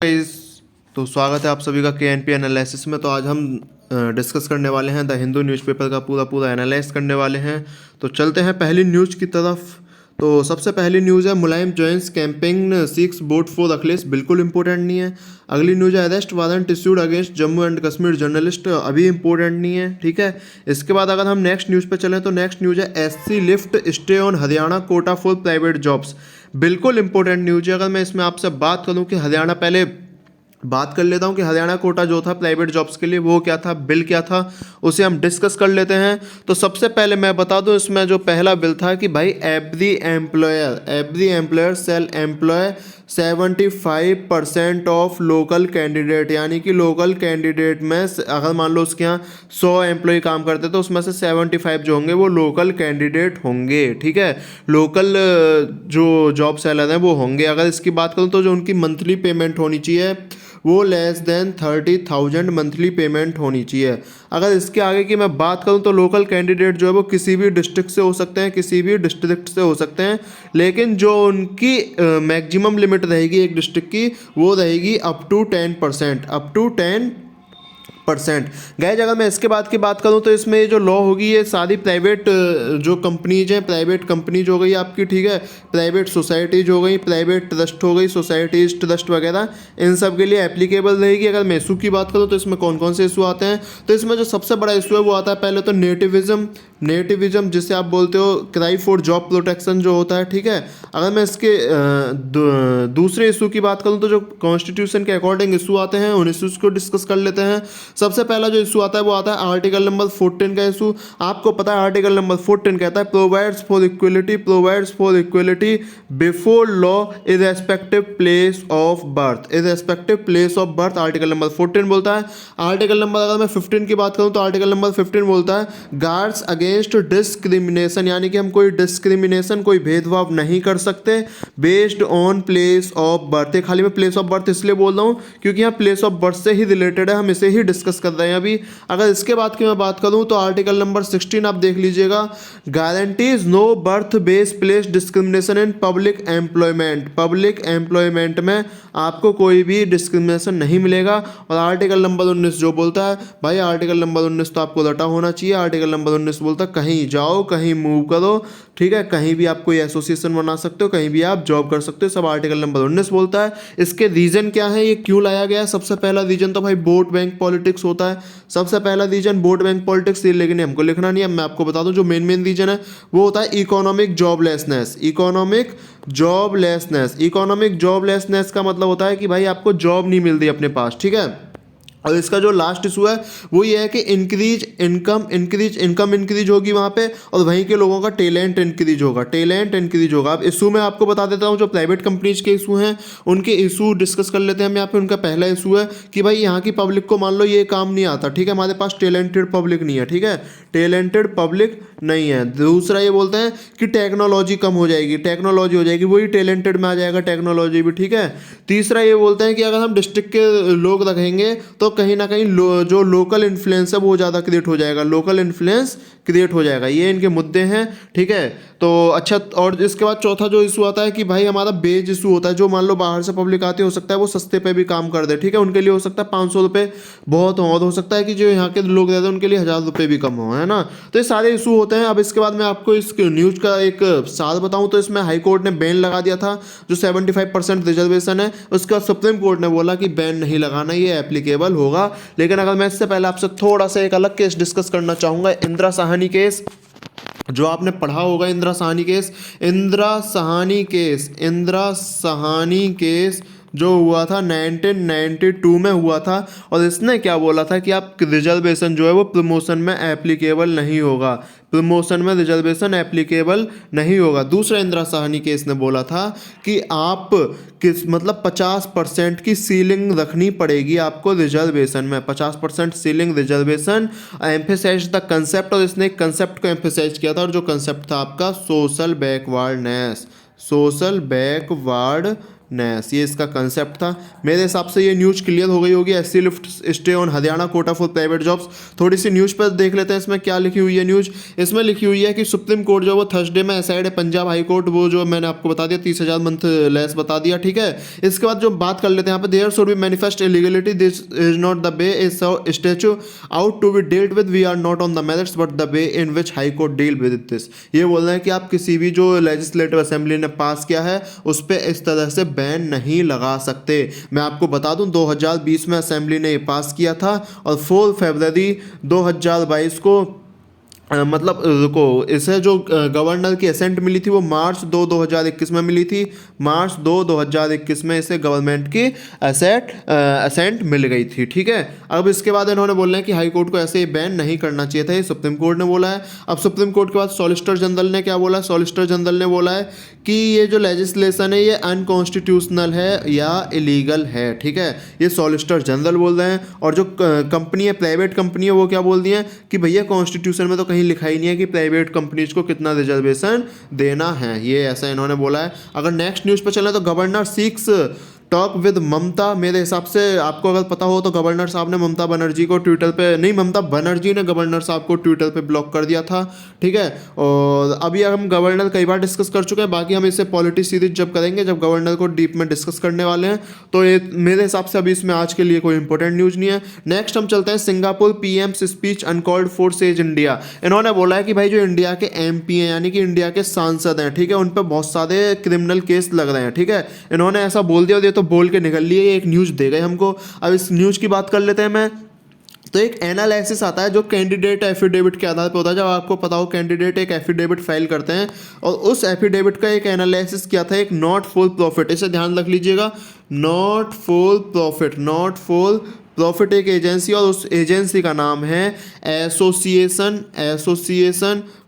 Guys, तो स्वागत है आप सभी का KNP एनालिसिस में। तो आज हम डिस्कस करने वाले हैं द हिंदू न्यूज़पेपर का पूरा एनालाइज करने वाले हैं। तो चलते हैं पहली न्यूज़ की तरफ। तो सबसे पहली न्यूज़ है Mulayam joins campaign seeks vote for Akhilesh. बिल्कुल इंपॉर्टेंट नहीं है। अगली न्यूज़ है arrest warrant issued against Jammu and Kashmir journalist. अभी इंपॉर्टेंट नहीं है, ठीक है। इसके बाद अगर हम नेक्स्ट न्यूज़ पे चलें तो नेक्स्ट न्यूज़ है SC lift stay on Haryana Kota for private jobs. बिल्कुल इंपॉर्टेंट न्यूज़ है। अगर मैं इसमें आपसे बात करूँ कि हरियाणा, पहले बात कर लेता हूं कि हरियाणा कोटा जो था प्राइवेट जॉब्स के लिए, वो क्या था, बिल क्या था, उसे हम डिस्कस कर लेते हैं। तो सबसे पहले मैं बता दूं, इसमें जो पहला बिल था कि भाई every employer shall employ 75% of local candidate, यानी कि लोकल कैंडिडेट में अगर मान लो उसके यहाँ 100 एम्प्लॉय काम करते तो उसमें से 75 जो होंगे वो लोकल कैंडिडेट होंगे, ठीक है। लोकल जो जॉब सेलर हैं वो होंगे। अगर इसकी बात करूँ तो जो उनकी मंथली पेमेंट होनी चाहिए वो लेस देन 30,000 मंथली पेमेंट होनी चाहिए। अगर इसके आगे की मैं बात करूं तो लोकल कैंडिडेट जो है वो किसी भी डिस्ट्रिक्ट से हो सकते हैं, किसी भी डिस्ट्रिक्ट से हो सकते हैं, लेकिन जो उनकी मैक्सिमम लिमिट रहेगी एक डिस्ट्रिक्ट की, वो रहेगी अप टू 10%। गैज अगर मैं इसके बाद की बात करूं तो इसमें ये जो लॉ होगी ये सारी प्राइवेट जो कंपनीज हैं, प्राइवेट कंपनीज हो गई आपकी, ठीक है, प्राइवेट सोसाइटीज हो गई, प्राइवेट ट्रस्ट हो गई, सोसाइटीज ट्रस्ट वगैरह, इन सब के लिए एप्लीकेबल रहेगी। अगर मैं इशू की बात करूं तो इसमें कौन कौन से इशू आते हैं, तो इसमें जो सबसे बड़ा इशू है वो आता है पहले तो नेटिविज्म जिसे आप बोलते हो क्राई फॉर जॉब प्रोटेक्शन जो होता है, ठीक है। अगर मैं इसके दूसरे इशू की बात करूं तो जो कॉन्स्टिट्यूशन के अकॉर्डिंग इशू आते हैं उन इशूज़ को डिस्कस कर लेते हैं। सबसे पहला जो इशू आता है वो आता है आर्टिकल नंबर 14 का इशू। आपको पता है आर्टिकल नंबर 14 कहता है provides for equality before law irrespective place of birth. Article number 14 बोलता है। आर्टिकल नंबर अगर मैं 15 की बात करूं तो आर्टिकल नंबर 15 बोलता है गार्ड्स अगेंस्ट डिस्क्रिमिनेशन, यानी कि हम कोई डिस्क्रिमिनेशन, कोई भेदभाव नहीं कर सकते based on place of birth. खाली मैं प्लेस ऑफ बर्थ इसलिए बोल रहा हूँ क्योंकि यहाँ प्लेस ऑफ बर्थ से ही रिलेटेड है, हम इसे ही डिस्कस कर रहे हैं अभी। अगर इसके बाद की मैं बात करूं तो आर्टिकल नंबर 16 आप देख लीजिएगा, guarantees no birth base place discrimination in public employment में आपको कोई भी डिस्क्रिमिनेशन नहीं मिलेगा। और आर्टिकल नंबर 19 जो बोलता है, भाई आर्टिकल नंबर 19 तो आपको रटा होना चाहिए। आर्टिकल नंबर 19 बोलता है कहीं जाओ, कहीं मूव करो, ठीक है, कहीं भी आप कोई एसोसिएशन बना सकते हो, कहीं भी आप जॉब कर सकते हो, सब आर्टिकल नंबर 19 बोलता है। इसके रीजन क्या है, ये क्यों लाया गया है? सबसे पहला रीजन तो भाई वोट बैंक पॉलिटिक्स होता है। सबसे पहला रीजन वोट बैंक पॉलिटिक्स, लेकिन हमको लिखना नहीं है, मैं आपको बता दूं जो मेन रीजन है वो होता है इकोनॉमिक जॉबलेसनेस का मतलब होता है कि भाई आपको जॉब नहीं मिल रही अपने पास, ठीक है। और इसका जो लास्ट इशू है वो ये है कि इनकम इंक्रीज होगी वहाँ पे, और वहीं के लोगों का टैलेंट इंक्रीज होगा। अब इशू में आपको बता देता हूँ जो प्राइवेट कंपनीज के इशू हैं उनके इशू डिस्कस कर लेते हैं हम यहाँ पे। उनका पहला इशू है कि भाई यहाँ की पब्लिक को मान लो ये काम नहीं आता, ठीक है, हमारे पास टैलेंटेड पब्लिक नहीं है, ठीक है, टैलेंटेड पब्लिक नहीं है। दूसरा ये बोलते हैं कि टेक्नोलॉजी कम हो जाएगी, वही टैलेंटेड में आ जाएगा टेक्नोलॉजी भी, ठीक है। तीसरा ये बोलते हैं कि अगर हम डिस्ट्रिक्ट के लोग रखेंगे तो कहीं ना कहीं जो लोकल इन्फ्लुएंस है वो ज़्यादा क्रिएट हो जाएगा, ये इनके मुद्दे हैं, ठीक है। तो अच्छा, और इसके बाद चौथा जो इशू आता है कि भाई हमारा बेज इशू होता है, जो मान लो बाहर से पब्लिक आती हो सकता है वो सस्ते पे भी काम कर दे, ठीक है, उनके लिए हो सकता है 500 रुपये बहुत हो, और हो सकता है कि जो यहाँ के लोग रहते हैं उनके लिए 1000 रुपये भी कम हो, है ना। तो ये सारे इशू होते हैं। अब इसके बाद मैं आपको इस न्यूज़ का एक सार बताऊँ तो इसमें हाई कोर्ट ने बैन लगा दिया था जो 75% रिजर्वेशन है, उसके बाद सुप्रीम कोर्ट ने बोला कि बैन नहीं लगाना, ये एप्लीकेबल होगा। लेकिन अगर मैं इससे पहले आपसे थोड़ा सा एक अलग केस डिस्कस करना चाहूँगा, इंदिरा साहनी केस, जो आपने पढ़ा होगा, इंदिरा साहनी केस जो हुआ था 1992 में हुआ था। और इसने क्या बोला था कि आप रिजर्वेशन जो है वो प्रमोशन में एप्लीकेबल नहीं होगा। दूसरा इंदिरा साहनी केस ने बोला था कि आप मतलब 50% की सीलिंग रखनी पड़ेगी आपको रिजर्वेशन में, 50% ceiling reservation, emphasize the concept, और इसने एक कंसेप्ट को एम्फेसाइज किया था, और जो कंसेप्ट था आपका सोशल बैकवर्डनेस। नेस, ये इसका कंसेप्ट था। मेरे हिसाब से ये न्यूज़ क्लियर हो गई होगी। SC lift stay on Haryana Kota for private jobs. थोड़ी सी न्यूज़ पर देख लेते हैं इसमें क्या लिखी हुई है न्यूज़। इसमें लिखी हुई है कि सुप्रीम कोर्ट जो वो थर्सडे में असाइड है पंजाब हाई कोर्ट, वो जो मैंने आपको बता दिया 30,000 मंथ लेस बता दिया, ठीक है। इसके बाद जो बात कर लेते हैं यहाँ पे, there should be manifest illegality, this is not the way is statute out to be dealt with, we are not on the merits but the way in which high court deal with this. ये बोल रहे हैं कि आप किसी भी जो legislative assembly ने पास किया है उस पर इस तरह से बैन नहीं लगा सकते। मैं आपको बता दूं 2020 में असेंबली ने ये पास किया था और 4 फरवरी 2022 को मतलब रुको, इसे जो गवर्नर की असेंट मिली थी वो मार्च 2021 में मिली थी। मार्च 2021 में इसे गवर्नमेंट की असेंट मिल गई थी, ठीक है। अब इसके बाद इन्होंने बोला है कि हाई कोर्ट को ऐसे बैन नहीं करना चाहिए था, ये सुप्रीम कोर्ट ने बोला है। अब सुप्रीम कोर्ट के बाद सॉलिसिटर जनरल ने क्या बोला, सॉलिसिटर जनरल ने बोला है कि ये जो लेजिस्लेशन है ये अनकॉन्स्टिट्यूशनल है या इलीगल है, ठीक है। ये सॉलिसिटर जनरल बोल रहे हैं। और जो कंपनी है, प्राइवेट कंपनी है, वो क्या बोल दी है कि भैया कॉन्स्टिट्यूशन में तो कहीं लिखा ही नहीं है कि प्राइवेट कंपनीज को कितना रिजर्वेशन देना है, ये ऐसा इन्होंने बोला है। अगर नेक्स्ट न्यूज़ पे चले तो गवर्नर सीक्स टॉक विद ममता। मेरे हिसाब से आपको अगर पता हो तो गवर्नर साहब ने ममता बनर्जी को ट्विटर पे, नहीं, ममता बनर्जी ने गवर्नर साहब को ट्विटर पे ब्लॉक कर दिया था, ठीक है। और अभी हम गवर्नर कई बार डिस्कस कर चुके हैं, बाकी हम इसे पॉलिटिक्स सीरीज जब करेंगे, जब गवर्नर को डीप में डिस्कस करने वाले हैं, तो ये मेरे हिसाब से अभी इसमें आज के लिए कोई इंपॉर्टेंट न्यूज़ नहीं है। नेक्स्ट हम चलते हैं Singapore PM's speech uncalled for says India. इन्होंने बोला है कि भाई जो इंडिया के एमपी हैं, यानी कि इंडिया के सांसद हैं, ठीक है, उन पर बहुत सारे क्रिमिनल केस लग रहे हैं, ठीक है। इन्होंने ऐसा बोल दिया और ये तो बोल के निकल लिए, एक न्यूज़ दे गए हमको। अब इस न्यूज़ की बात कर लेते हैं। मैं तो एक एनालिसिस आता है जो कैंडिडेट एफिडेविट के आधार पर होता है। जब आपको पता हो कैंडिडेट एक एफिडेविट फाइल करते हैं और उस एफिडेविट का एक एनालिसिस किया था एक नॉट फॉर प्रॉफिट, इसे ध्यान रख लीजिएगा, not for profit, not for profit एक एजेंसी, और उस एजेंसी का नाम है association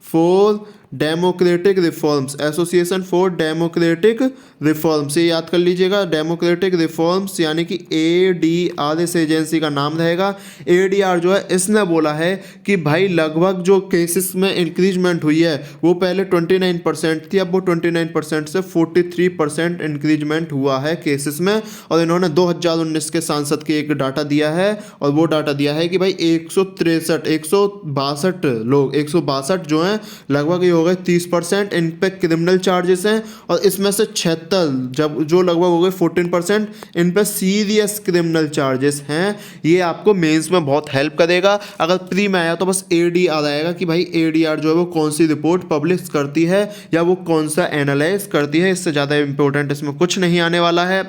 for democratic reforms, association for democratic reforms, ये याद कर लीजिएगा, डेमोक्रेटिक रिफॉर्म्स, यानी कि ADR इस एजेंसी का नाम रहेगा। ADR जो है इसने बोला है कि भाई लगभग जो केसेस में इंक्रीजमेंट हुई है वो पहले 29% थी, अब वो 29% से 43% इंक्रीजमेंट हुआ है केसेस में। और इन्होंने 2019 के सांसद की एक डाटा दिया है, और वो डाटा दिया है कि भाई 162 लोग, 162 जो हैं लगभग ये हो गए 30%, इन पे क्रिमिनल चार्जेस हैं, और इसमें से 76 जब जो लगभग हो गए 14%, इन पे सीरियस क्रिमिनल चार्जेस हैं। ये आपको मेंस में बहुत हेल्प करेगा। अगर प्री में आया तो बस ADR आएगा कि भाई ADR जो है वो कौन सी रिपोर्ट पब्लिश करती है या वो कौन सा एनालाइज करती है, इससे ज़्यादा इंपॉर्टेंट इसमें कुछ नहीं आने वाला है।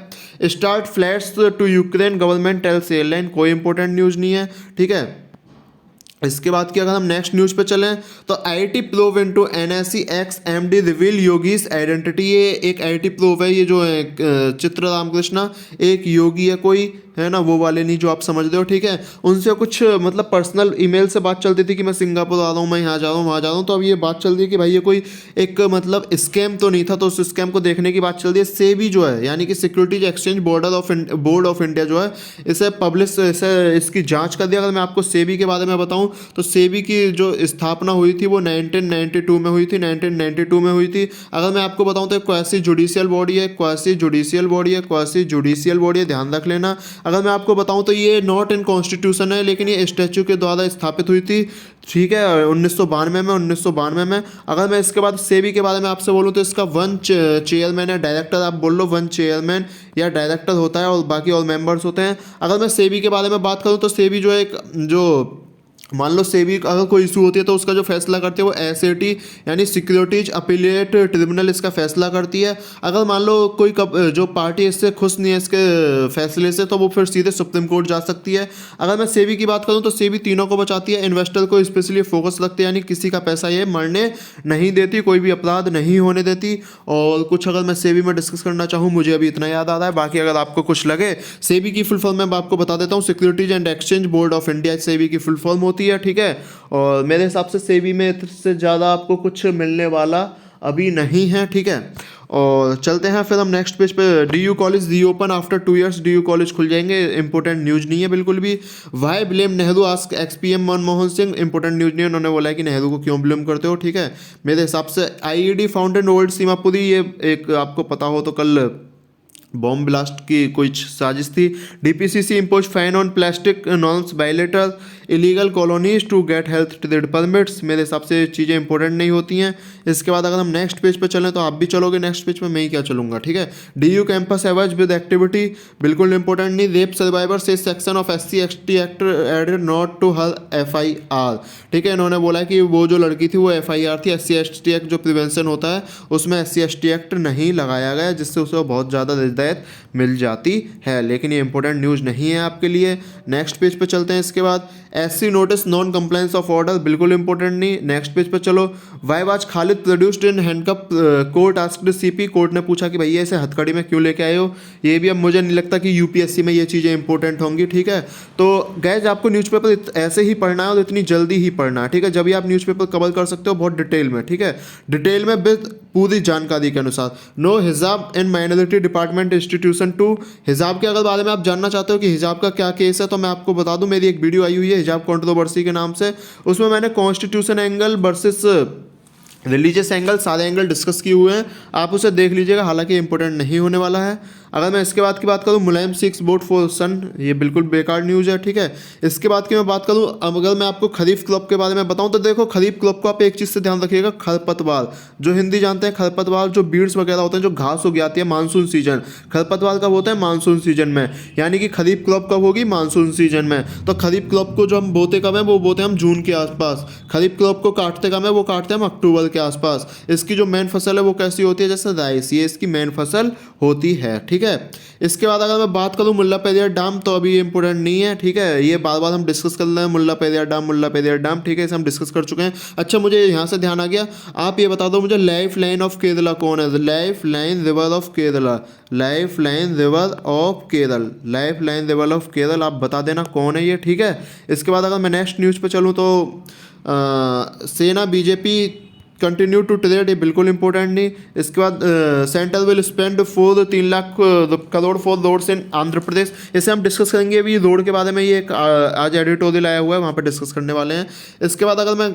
Start flights to Ukraine, government tells airline, कोई इंपॉर्टेंट न्यूज़ नहीं है, ठीक है। इसके बाद की अगर हम नेक्स्ट न्यूज़ पे चलें तो IT probe into NSE x MD reveal yogis identity. ये एक IT प्रोब है, ये जो है चित्र रामकृष्णा एक योगी है कोई, है ना, वो वाले नहीं जो आप समझ रहे हो, ठीक है। उनसे कुछ मतलब पर्सनल ईमेल से बात चलती थी कि मैं सिंगापुर आ रहा हूँ, मैं यहाँ जा रहा हूँ, वहाँ जा रहा हूँ। तो अब ये बात चल रही है कि भाई ये कोई एक मतलब स्कैम तो नहीं था, तो उस स्कैम को देखने की बात चल रही है। सेबी जो है यानी कि securities exchange board of India जो है इसे पब्लिश, इसे इसकी जाँच कर दिया। अगर मैं आपको सेबी के बारे में बताऊँ तो सेबी की जो स्थापना हुई थी वो 1992 में हुई थी, 1992 में हुई थी। अगर मैं आपको बताऊँ तो क्वासी जुडिशियल बॉडी है, क्वासी जुडिशियल बॉडी है, क्वासी जुडिशियल बॉडी है, ध्यान रख लेना। अगर मैं आपको बताऊं तो ये नॉट इन कॉन्स्टिट्यूशन है, लेकिन ये स्टैच्यू के द्वारा स्थापित हुई थी, ठीक है, 1992 में। अगर मैं इसके बाद सेबी के बारे में आपसे बोलूं तो इसका 1 चेयरमैन है, डायरेक्टर आप बोल लो, 1 चेयरमैन या डायरेक्टर होता है और बाकी और मेंबर्स होते हैं। अगर मैं सेबी के बारे में बात करूं तो सेबी जो है एक जो मान लो सेबी अगर कोई इशू होती है तो उसका जो फैसला करती है वो SAT यानी सिक्योरिटीज अपीलेट ट्रिब्यूनल इसका फैसला करती है। अगर मान लो कोई जो पार्टी इससे खुश नहीं है इसके फैसले से तो वो फिर सीधे सुप्रीम कोर्ट जा सकती है। अगर मैं सेबी की बात करूं तो सेबी तीनों को बचाती है, इन्वेस्टर को स्पेशली फोकस रखती है, यानी किसी का पैसा ये मरने नहीं देती, कोई भी अपराध नहीं होने देती। और कुछ अगर मैं सेबी में डिस्कस करना चाहूँ, मुझे अभी इतना याद आ रहा है, बाकी अगर आपको कुछ लगे, सेबी की फुल फॉर्म मैं आपको बता देता हूँ, securities and exchange board of India SEBI की फुल फॉर्म होती है, ठीक है। और मेरे हिसाब से सेबी में इससे ज़्यादा आपको कुछ मिलने वाला अभी नहीं है, ठीक है। और चलते हैं फिर हम नेक्स्ट पेज पे। DU college reopen after 2 years, DU college खुल जाएंगे, इंपॉर्टेंट न्यूज़ नहीं है बिल्कुल भी। Why blame Nehru ask XPM Manmohan Singh, important news नहीं है, उन्होंने बोला है कि नेहरू को क्यों ब्लेम करते हो, ठीक है। मेरे हिसाब से IED found in old Seemapuri, ये एक आपको पता हो तो कल बॉम्ब ब्लास्ट की कोई साजिश थी। DPCC impose fine on plastic norms violators illegal colonies to get health trade permits. मेरे हिसाब से चीज़ें इंपॉर्टेंट नहीं होती हैं। इसके बाद अगर हम नेक्स्ट पेज पे चलें तो आप भी चलोगे नेक्स्ट पेज पे, मैं ही क्या चलूंगा, ठीक है। DU campus abuzz with activity, बिल्कुल इंपॉर्टेंट नहीं। रेप सर्वाइवर से section of SC/ST act added not to her FIR, ठीक है। इन्होंने बोला कि वो जो लड़की थी वो FIR थी, SC/ST एक्ट जो प्रिवेंशन होता है उसमें SC/ST एक्ट नहीं लगाया गया, जिससे उसे बहुत ज़्यादा हिदायत मिल जाती है। लेकिन ये इंपॉर्टेंट न्यूज़ नहीं है आपके लिए। नेक्स्ट पेज पे चलते हैं। इसके बाद SC notice non compliance of order, बिल्कुल इंपॉर्टेंट नहीं। नेक्स्ट पेज पे चलो। Why was Khalid produced in handcuff, court asked CP, court ने पूछा कि भैया इसे हथकड़ी में क्यों लेके आए हो। ये भी अब मुझे नहीं लगता कि UPSC में ये चीज़ें इंपॉर्टेंट होंगी, ठीक है। तो गैज आपको न्यूज़पेपर ऐसे ही पढ़ना है और इतनी जल्दी ही पढ़ना है, ठीक है। जब भी आप न्यूज़पेपर कवर कर सकते हो बहुत डिटेल में, ठीक है, डिटेल में विद पूरी जानकारी के अनुसार। नो हिजाब इन माइनॉरिटी डिपार्टमेंट इंस्टीट्यूशन 2, हिजाब के अगर बारे में आप जानना चाहते हो कि हिजाब का क्या केस है तो मैं आपको बता दूं, मेरी एक वीडियो आई हुई है हिजाब कंट्रोवर्सी के नाम से, उसमें मैंने constitution angle versus religious angle सारे एंगल डिस्कस किए हुए हैं, आप उसे देख लीजिएगा। हालांकि इंपॉर्टेंट नहीं होने वाला है। अगर मैं इसके बाद की बात करूं, मुलायम 6 वोट फॉर सन, ये बिल्कुल बेकार न्यूज़ है, ठीक है। इसके बाद की मैं बात करूं, अब अगर मैं आपको खरीफ क्रॉप के बारे में बताऊं तो देखो खरीफ क्रॉप को आप एक चीज़ से ध्यान रखिएगा, खरपतवार, जो हिंदी जानते हैं खरपतवार, जो बीड्स वगैरह होते हैं, जो घास उग जाती है मानसून सीजन। खरपतवार कब होता है? मानसून सीजन में, यानी कि खरीफ क्रॉप कब होगी? मानसून सीजन में। तो खरीफ क्रॉप को जो हम बोते कब है, वो बोते हैं हम जून के आसपास। खरीफ क्रॉप को काटते कब है, वो काटते हैं हम अक्टूबर के आसपास। इसकी जो मेन फसल है वो कैसी होती है? जैसे राइस, ये इसकी मेन फसल होती है, ठीक है। इसके बाद अगर मैं बात करूं मुल्ला पेरियार डैम, तो अभी ये इंपॉर्टेंट नहीं है, ठीक है। ये बार बार हम डिस्कस कर रहे हैं मुल्ला पेरियार डैम, ठीक है, इसे हम डिस्कस कर चुके हैं। अच्छा, मुझे यहाँ से ध्यान आ गया, आप ये बता दो मुझे लाइफ लाइन ऑफ केरला कौन है? Life line river of Kerala, life line river of Kerala, life line river of Kerala, आप बता देना कौन है ये, ठीक है। इसके बाद अगर मैं नेक्स्ट न्यूज़ पे चलूँ तो सेना BJP कंटिन्यू टू ट्रेड, ये बिल्कुल इंपॉर्टेंट नहीं। इसके बाद centre will spend for 3 lakh crore for roads in Andhra Pradesh, इसे हम डिस्कस करेंगे अभी रोड के बारे में। ये एक आज एडिटोरियल आया हुआ है, वहाँ पे डिस्कस करने वाले हैं। इसके बाद अगर मैं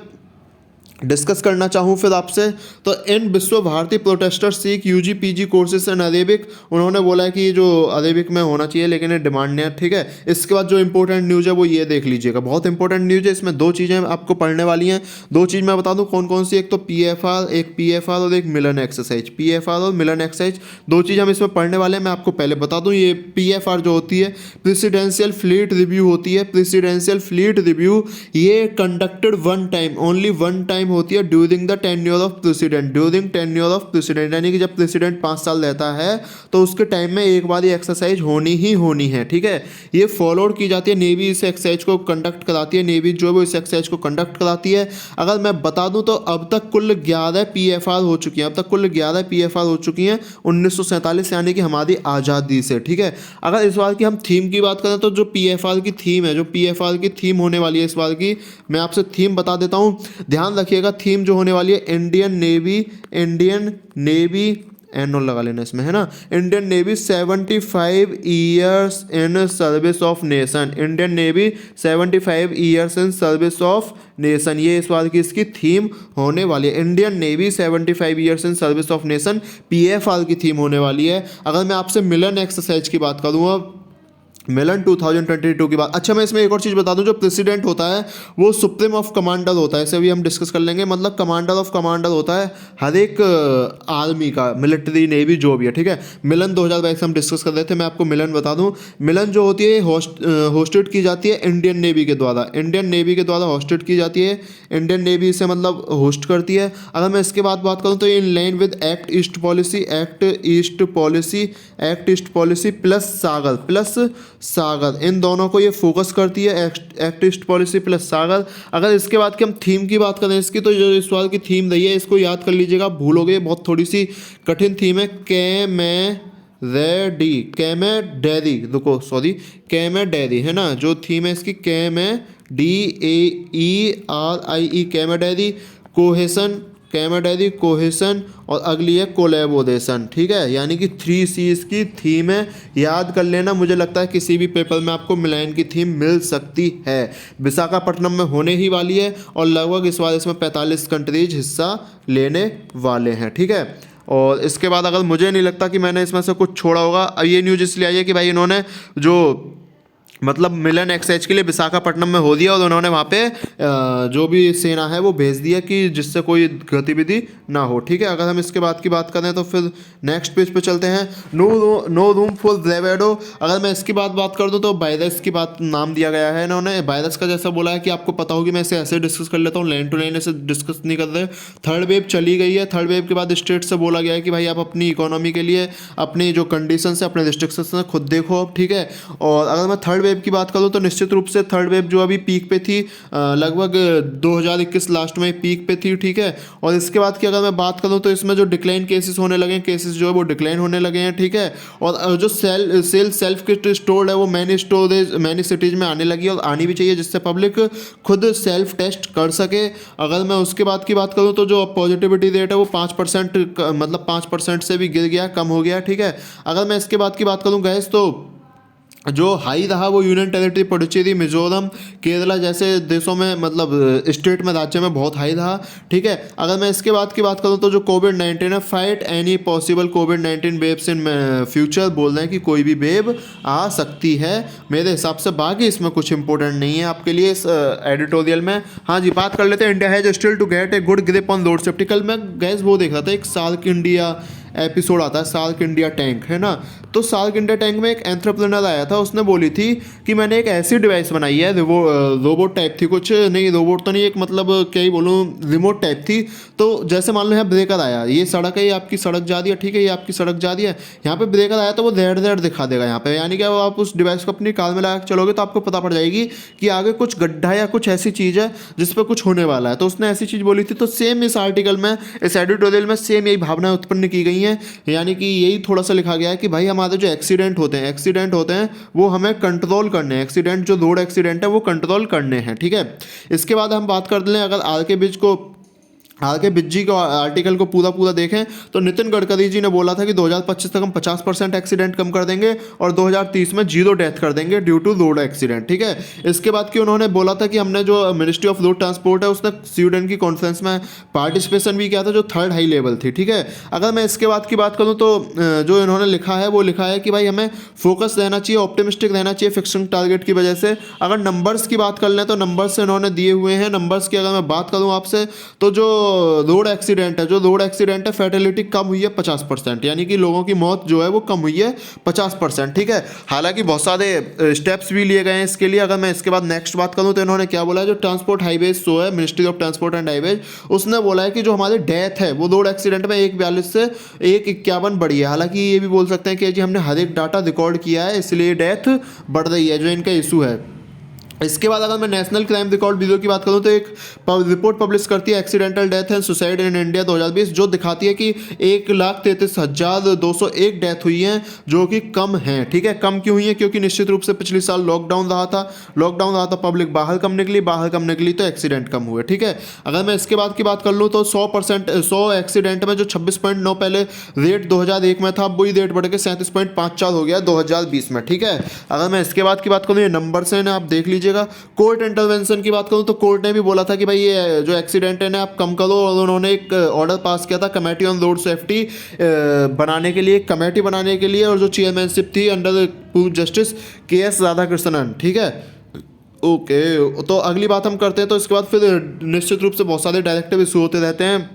डिस्कस करना चाहूँ फिर आपसे, तो इन विश्व भारती प्रोटेस्टर सीख UG PG courses in Arabic, उन्होंने बोला है कि ये जो अरेबिक में होना चाहिए, लेकिन ये डिमांड नहीं है, ठीक है। इसके बाद जो इंपॉर्टेंट न्यूज़ है वो ये देख लीजिएगा, बहुत इंपॉर्टेंट न्यूज़ है। इसमें 2 चीज़ें आपको पढ़ने वाली हैं, 2 चीज़ मैं बता दूँ कौन कौन सी, एक तो PFR और एक मिलन एक्सरसाइज। PFR और मिलन एक्सरसाइज 2 चीज़ हम इसमें पढ़ने वाले हैं। मैं आपको पहले बता दूँ, ये PFR जो होती है प्रेसिडेंशियल फ्लीट रिव्यू होती है। प्रेसिडेंशियल फ्लीट रिव्यू ये conducted one time, only one time होती है during the tenure of president, during tenure of president, यानी कि जब प्रेसिडेंट 5 साल रहता है तो उसके टाइम में एक बार ये एक्सरसाइज होनी ही होनी है, ठीक है। ये फॉलोड की जाती है, नेवी इस एक्सरसाइज को कंडक्ट कराती है, नेवी जो है वो इस एक्सरसाइज को कंडक्ट कराती है। अगर मैं बता दूं तो अब तक कुल 11 PFR हो चुकी हैं, अब तक कुल 11 PFR हो चुकी हैं 1947 यानी कि हमारी आज़ादी से, ठीक है। अगर इस बार की हम थीम की बात करें तो जो PFR की थीम है, जो PFR की थीम होने वाली है इस बार की, मैं आपसे थीम बता देता हूँ, ध्यान रखिएगा। थीम जो होने वाली है इंडियन नेवी एनो लगा लेना इसमें, है ना। Indian navy 75 years in service of nation, Indian navy 75 years in service of nation, ये इस बार की इसकी थीम होने वाली है। Indian navy 75 years in service of nation PFR की थीम होने वाली है। अगर मैं आपसे मिलन एक्सरसाइज की बात करूँ, अब मिलन 2022 की बात। अच्छा, मैं इसमें एक और चीज़ बता दूं, जो प्रेसिडेंट होता है वो सुप्रीम ऑफ कमांडर होता है, इसे भी हम डिस्कस कर लेंगे। मतलब कमांडर ऑफ कमांडर होता है हर एक आर्मी का, मिलिट्री नेवी जो भी है, ठीक है। मिलन 2022 हम डिस्कस कर रहे थे, मैं आपको मिलन बता दूं। मिलन जो होती है होस्टेड की जाती है इंडियन नेवी के द्वारा, इंडियन नेवी के द्वारा होस्टेड की जाती है, इंडियन नेवी से मतलब होस्ट करती है। अगर मैं इसके बाद बात करूँ तो in line with act east policy plus Sagar, इन दोनों को ये फोकस करती है, act east policy plus Sagar. अगर इसके बाद की हम थीम की बात करें इसकी, तो जो इस बार की थीम रही है इसको याद कर लीजिएगा, भूलोगे, बहुत थोड़ी सी कठिन थीम है। कैमेडेरी, है ना, जो थीम है इसकी कैमेडेरी, कोहेसन और अगली है कोलैबोरेशन, ठीक है। यानी कि 3 C's की थीम है, याद कर लेना। मुझे लगता है किसी भी पेपर में आपको मिलान की थीम मिल सकती है। विशाखापट्टनम में होने ही वाली है और लगभग इस बार इसमें 45 कंट्रीज हिस्सा लेने वाले हैं, ठीक है। और इसके बाद अगर मुझे नहीं लगता कि मैंने इसमें से कुछ छोड़ा होगा। अब ये न्यूज़ इसलिए आई है कि भाई इन्होंने जो मतलब मिलन एक्सचेंज के लिए विशाखापट्टनम में हो दिया और उन्होंने वहाँ पे जो भी सेना है वो भेज दिया कि जिससे कोई गतिविधि ना हो, ठीक है। अगर हम इसके बाद की बात करें तो फिर नेक्स्ट पेज पे चलते हैं। No room for bravado. अगर मैं इसकी बात कर दूँ तो वायरस की बात नाम दिया गया है इन्होंने। वायरस का जैसा बोला है कि आपको पता होगी, मैं इसे ऐसे डिस्कस कर लेता हूँ, लाइन टू लाइन ऐसे डिस्कस नहीं कर रहे। थर्ड वेव चली गई है। थर्ड वेव के बाद स्टेट से बोला गया है कि भाई आप अपनी इकोनॉमी के लिए अपनी जो कंडीशन है, अपने रिस्ट्रिक्शंस हैं, खुद देखो अब, ठीक है। और अगर मैं थर्ड वेव की बात करूँ तो निश्चित रूप से थर्ड वेव जो अभी पीक पे थी, लगभग 2021 लास्ट में पीक पे थी, ठीक है। और इसके बाद की अगर मैं बात करूँ तो इसमें जो डिक्लाइन केसेस होने लगे हैं, केसेस जो है वो डिक्लाइन होने लगे हैं, ठीक है। और जो सेल्फ किट स्टोर्ड है वो मैनी सिटीज में आने लगी और आनी भी चाहिए, जिससे पब्लिक खुद सेल्फ टेस्ट कर सके। अगर मैं उसके बाद की बात करूँ तो जो पॉजिटिविटी रेट है वो 5% मतलब 5% से भी गिर गया, कम हो गया, ठीक है। अगर मैं इसके बाद की बात करूँ गैस तो जो हाई रहा वो यूनियन टेरिटरी पुडुचेरी, मिजोरम, केरला जैसे देशों में मतलब स्टेट में, राज्य में बहुत हाई रहा, ठीक है। अगर मैं इसके बाद की बात करूँ तो जो कोविड-19 है, fight any possible covid waves in future, बोल रहे हैं कि कोई भी वेव आ सकती है मेरे हिसाब से। बाकी इसमें कुछ इंपॉर्टेंट नहीं है आपके लिए इस एडिटोरियल में। हाँ जी, बात कर लेते हैं। India has still to get a good grip on road safety. कल मैं गैस वो देख रहा था, एक सार्क इंडिया एपिसोड आता है, सार्क इंडिया टैंक, है ना। तो सार्क इंडिया टैंक में एक एंटरप्रेन्योर आया था, उसने बोली थी कि मैंने एक ऐसी डिवाइस बनाई है, रोबोट टाइप थी, कुछ नहीं रोबोट तो नहीं, एक मतलब क्या ही बोलूँ, रिमोट टाइप थी। तो जैसे मान लो यहाँ ब्रेकर आया, ये सड़क है, ये आपकी सड़क जा रही है, ठीक है, ये आपकी सड़क जा रही है, यहाँ पे ब्रेकर आया तो वो रेड रेड दिखा देगा यहाँ पे, यानी कि आप उस डिवाइस को अपनी कार में लगा के चलोगे तो आपको पता पड़ जाएगी कि आगे कुछ गड्ढा या कुछ ऐसी चीज़ है जिस पर कुछ होने वाला है। तो उसने ऐसी चीज़ बोली थी। तो सेम इस आर्टिकल में, इस एडिटोरियल में सेम यही भावनाएं उत्पन्न की गई हैं, यानी कि यही थोड़ा सा लिखा गया है कि भाई हमारे जो एक्सीडेंट होते हैं वो हमें कंट्रोल करने हैं। एक्सीडेंट जो रोड एक्सीडेंट है वो कंट्रोल करने हैं, ठीक है। इसके बाद हम बात कर लें, अगर आर के बिज जी को आर्टिकल को पूरा देखें तो नितिन गडकरी जी ने बोला था कि 2025 तक हम 50% एक्सीडेंट कम कर देंगे और 2030 में 0 डेथ कर देंगे ड्यू टू रोड एक्सीडेंट, ठीक है। इसके बाद कि उन्होंने बोला था कि हमने जो मिनिस्ट्री ऑफ रोड ट्रांसपोर्ट है उसने स्वीडन की कॉन्फ्रेंस में पार्टिसिपेशन भी किया था, जो 3rd हाई लेवल थी, ठीक है। अगर मैं इसके बाद की बात करूँ तो जो इन्होंने लिखा है वो लिखा है कि भाई हमें फोकस रहना चाहिए, ऑप्टिमिस्टिक रहना चाहिए फिक्सिंग टारगेट की वजह से। अगर नंबर्स की बात कर लें तो नंबर्स इन्होंने दिए हुए हैं। नंबर्स की अगर मैं बात करूँ आपसे तो जो रोड एक्सीडेंट है फैटेलिटी कम हुई है 50%, यानी कि लोगों की मौत जो है वो कम हुई है 50%, ठीक है। हालांकि बहुत सारे स्टेप्स भी लिए गए हैं इसके लिए। अगर मैं इसके बाद नेक्स्ट बात करूं तो इन्होंने क्या बोला है, जो ट्रांसपोर्ट हाईवेज जो है, ministry of transport and highways, उसने बोला है कि जो हमारी डेथ है वो रोड एक्सीडेंट में 142 से 151 बढ़ी है। हालांकि ये भी बोल सकते हैं कि जी हमने हर एक डाटा रिकॉर्ड किया है इसलिए डेथ बढ़ रही है, जो इनका इशू है। इसके बाद अगर मैं नेशनल क्राइम रिकॉर्ड ब्यूरो की बात करूं तो एक रिपोर्ट पब्लिश करती है accidental death and suicide in India 2020, जो दिखाती है कि 1,33,201 डेथ हुई हैं, जो कि कम हैं, ठीक है। कम क्यों हुई है? क्योंकि निश्चित रूप से पिछले साल लॉकडाउन रहा था, पब्लिक बाहर कम निकली तो एक्सीडेंट कम हुए, ठीक है। अगर मैं इसके बाद की बात कर लूँ तो 100 एक्सीडेंट में जो 26.9 पहले रेट 2001 में था, अब वही रेट बढ़ के 37.54 हो गया 2020 में, ठीक है। अगर मैं इसके बाद की बात करूँ, ये नंबर्स हैं ना, आप देख लीजिए। कोर्ट इंटरवेंशन की बात करूं तो कोर्ट ने भी बोला था कि भाई ये जो एक्सीडेंट है ना आप कम करो, और उन्होंने एक ऑर्डर पास किया था कमेटी ऑन रोड सेफ्टी बनाने के लिए, कमेटी बनाने के लिए, और जो चेयरमैनशिप थी अंडर जस्टिस KS राधाकृष्णन, ठीक है। ओके, तो अगली बात हम करते हैं। तो इसके बाद फिर निश्चित रूप से बहुत सारे डायरेक्टिव इशू होते रहते हैं